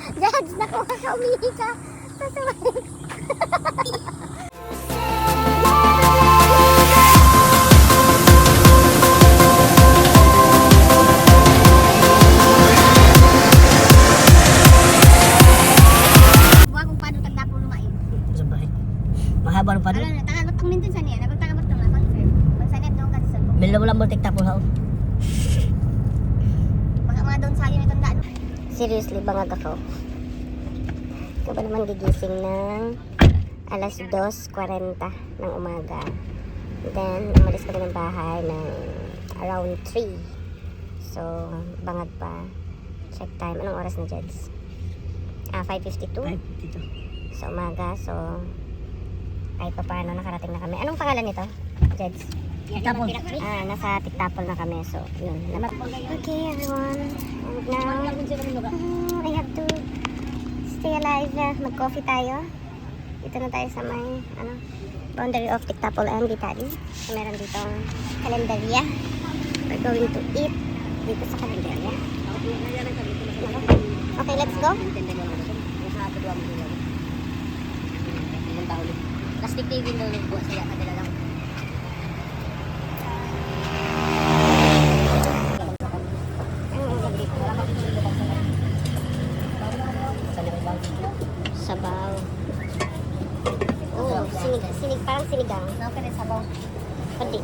Judge, nakuha ka, umihi ka. Sasabay. Buwan kung paano tagdapo lumain. Sabay. Mahaba ng pado. Ano na, tangagot ang mintin sa niya. Nagtagagot ng mga concert. Pag sa net doon ka sa cellphone. Mila mo lang mo tikta po ha. Baka mga doon sa akin itong daan. Seriously, bangag ako. Ikaw ba naman gigising ng alas 2:40 ng umaga. Then, umalis kami ng bahay ng around 3. So, bangag pa. Check time. Anong oras na, Jeds? 5:52 Ay, dito. sa umaga. So, kahit pa paano nakarating na kami. Anong pangalan nito, Jeds? Tiktapon. Nasa Tiktapon na kami. So, yun. Okay, everyone. And now, I have to stay alive. Mag-coffee tayo. Dito na tayo sa may, boundary of Tiktapon and Bitali. So, meron dito kalendarya. We're going to eat dito sa kalendarya. Okay, let's go. Plastic TV daw yung buwan siya kadala lang. Sabaw. Oh, sinig, parang sinigang. Okay rin sabaw. Kundi,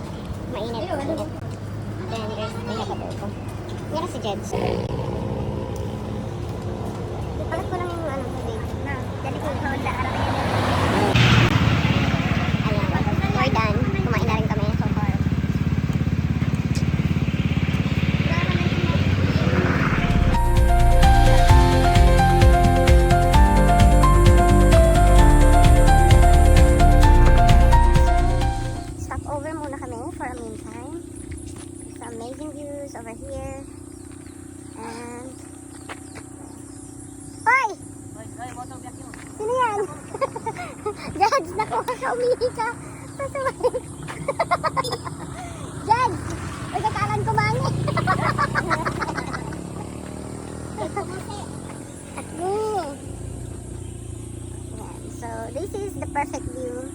mainit. Then, there's the hakabuko. Meron si Jeds. Palit ko lang yung tubig. Dali ko yung hawala. Ayan, we're done. Kumain na rin kami so far. Stop over muna kami for a meantime. Some amazing views over here. And Hoy! Sino yan? Judge, nakuha ka, umihi ka. Sasabay. Judge! Uy, kakalan ko mangi. Yan, so, this is the perfect view